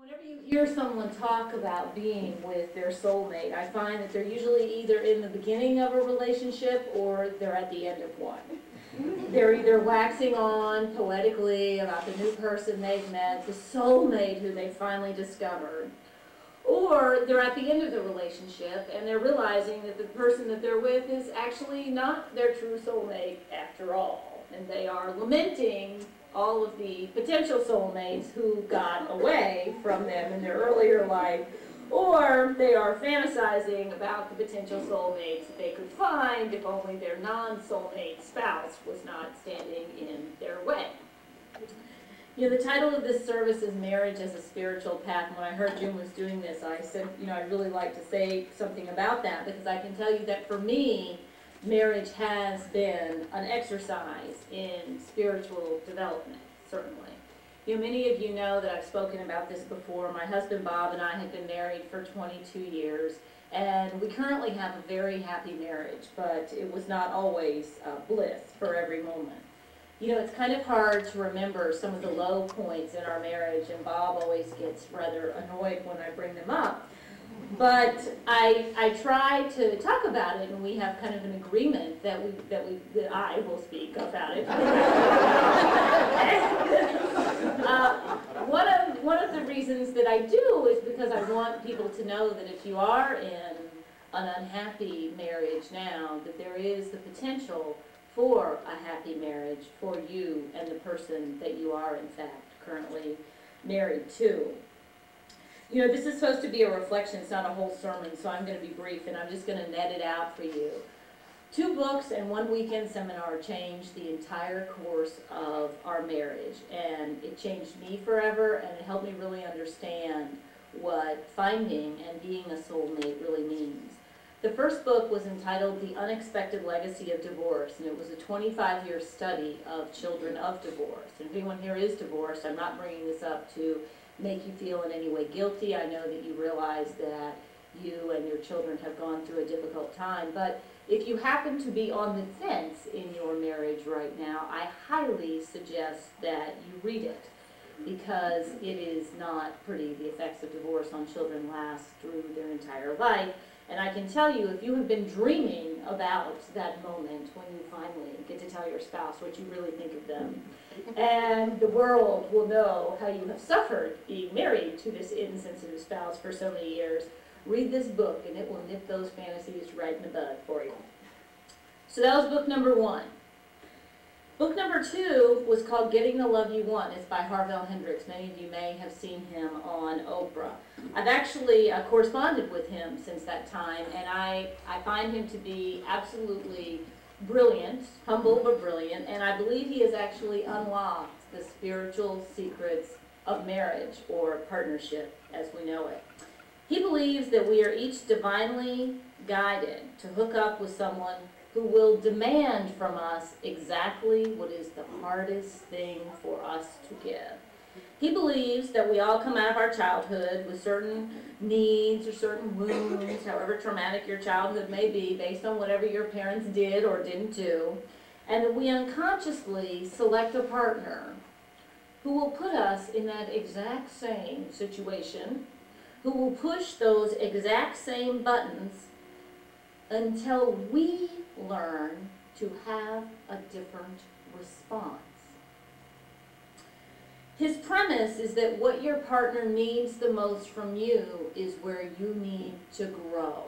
Whenever you hear someone talk about being with their soulmate, I find that they're usually either in the beginning of a relationship or they're at the end of one. They're either waxing on poetically about the new person they've met, the soulmate who they finally discovered, or they're at the end of the relationship and they're realizing that the person that they're with is actually not their true soulmate after all, and they are lamenting all of the potential soulmates who got away from them in their earlier life, or they are fantasizing about the potential soulmates that they could find if only their non-soulmate spouse was not standing in their way. You know, the title of this service is Marriage as a Spiritual Path. And when I heard Jim was doing this, I said, you know, I'd really like to say something about that, because I can tell you that for me, marriage has been an exercise in spiritual development, certainly. You know, many of you know that I've spoken about this before. My husband Bob and I have been married for 22 years, and we currently have a very happy marriage, but it was not always bliss for every moment. You know, it's kind of hard to remember some of the low points in our marriage, and Bob always gets rather annoyed when I bring them up. But I try to talk about it, and we have kind of an agreement that I will speak about it. One of the reasons that I do is because I want people to know that if you are in an unhappy marriage now, that there is the potential for a happy marriage for you and the person that you are, in fact, currently married to. You know, this is supposed to be a reflection. It's not a whole sermon, so I'm going to be brief, and I'm just going to net it out for you. 2 books and 1 weekend seminar changed the entire course of our marriage, and it changed me forever, and it helped me really understand what finding and being a soulmate really means. The first book was entitled The Unexpected Legacy of Divorce, and it was a 25-year study of children of divorce. And if anyone here is divorced, I'm not bringing this up to make you feel in any way guilty. I know that you realize that you and your children have gone through a difficult time, but if you happen to be on the fence in your marriage right now, I highly suggest that you read it, because it is not pretty. The effects of divorce on children last through their entire life. And I can tell you, if you have been dreaming about that moment when you finally get to tell your spouse what you really think of them, and the world will know how you have suffered being married to this insensitive spouse for so many years, read this book and it will nip those fantasies right in the bud for you. So that was book number 1. Book number 2 was called Getting the Love You Want. It's by Harville Hendrix. Many of you may have seen him on Oprah. I've actually corresponded with him since that time, and I find him to be absolutely brilliant, humble but brilliant, and I believe he has actually unlocked the spiritual secrets of marriage, or partnership as we know it. He believes that we are each divinely guided to hook up with someone who will demand from us exactly what is the hardest thing for us to give. He believes that we all come out of our childhood with certain needs or certain wounds, however traumatic your childhood may be, based on whatever your parents did or didn't do, and that we unconsciously select a partner who will put us in that exact same situation, who will push those exact same buttons until we learn to have a different response. His premise is that what your partner needs the most from you is where you need to grow.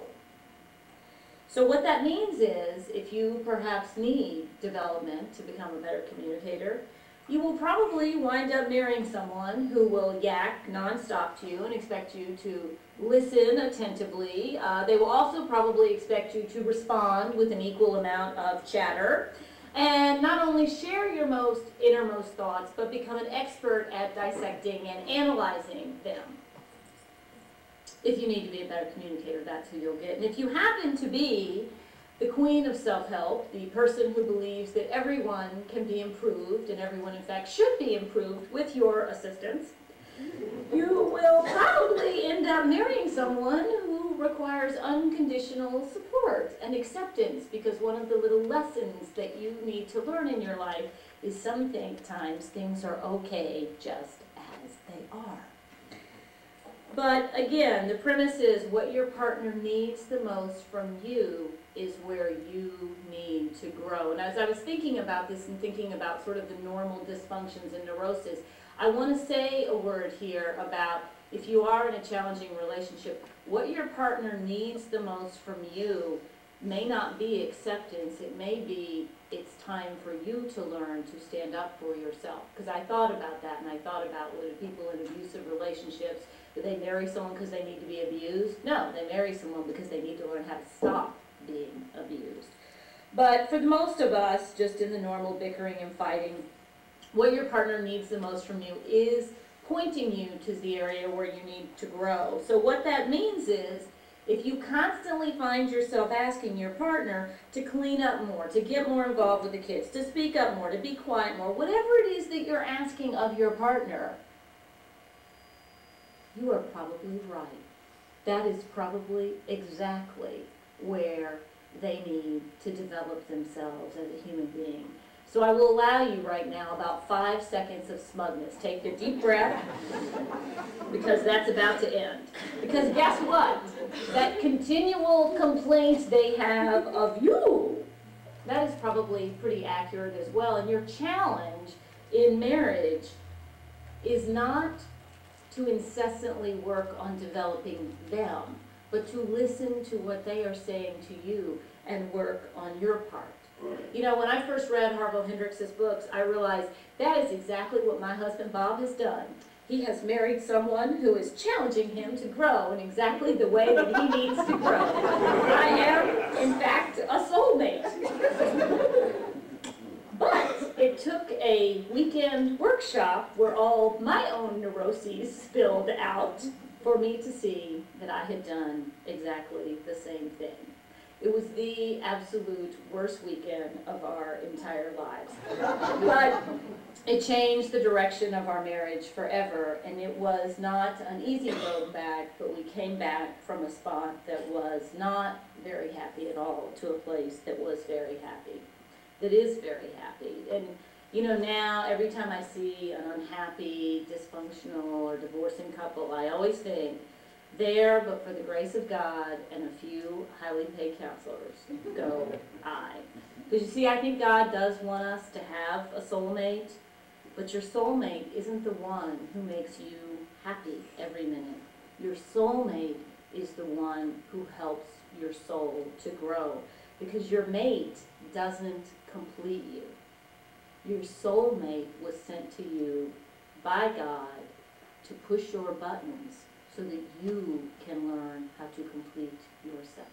So what that means is, if you perhaps need development to become a better communicator, you will probably wind up marrying someone who will yak nonstop to you and expect you to listen attentively. They will also probably expect you to respond with an equal amount of chatter, and not only share your most innermost thoughts, but become an expert at dissecting and analyzing them. If you need to be a better communicator, that's who you'll get. And if you happen to be the queen of self-help, the person who believes that everyone can be improved, and everyone in fact should be improved with your assistance, you will probably end up marrying someone who requires unconditional support and acceptance, because one of the little lessons that you need to learn in your life is sometimes things are okay just as they are. But again, the premise is what your partner needs the most from you is where you need to grow. And as I was thinking about this and thinking about sort of the normal dysfunctions and neuroses, I want to say a word here about if you are in a challenging relationship, what your partner needs the most from you may not be acceptance. It may be it's time for you to learn to stand up for yourself. Because I thought about that, and I thought about what people in abusive relationships, do they marry someone because they need to be abused? No, they marry someone because they need to learn how to stop being abused. But for most of us, just in the normal bickering and fighting, what your partner needs the most from you is pointing you to the area where you need to grow. So what that means is, if you constantly find yourself asking your partner to clean up more, to get more involved with the kids, to speak up more, to be quiet more, whatever it is that you're asking of your partner, you are probably right. That is probably exactly where they need to develop themselves as a human being. So I will allow you right now about 5 seconds of smugness. Take a deep breath, because that's about to end. Because guess what? That continual complaint they have of you, that is probably pretty accurate as well. And your challenge in marriage is not to incessantly work on developing them, but to listen to what they are saying to you and work on your part. You know, when I first read Harville Hendricks' books, I realized that is exactly what my husband Bob has done. He has married someone who is challenging him to grow in exactly the way that he needs to grow. I am, in fact, a soulmate. But it took a weekend workshop where all my own neuroses spilled out for me to see that I had done exactly the same thing. It was the absolute worst weekend of our entire lives. But it changed the direction of our marriage forever, and it was not an easy road back, but we came back from a spot that was not very happy at all to a place that was very happy, that is very happy. And you know, now every time I see an unhappy, dysfunctional, or divorcing couple, I always think, there, but for the grace of God and a few highly paid counselors, go I. Because you see, I think God does want us to have a soulmate, but your soulmate isn't the one who makes you happy every minute. Your soulmate is the one who helps your soul to grow, because your mate doesn't complete you. Your soulmate was sent to you by God to push your buttons so that you can learn how to complete yourself.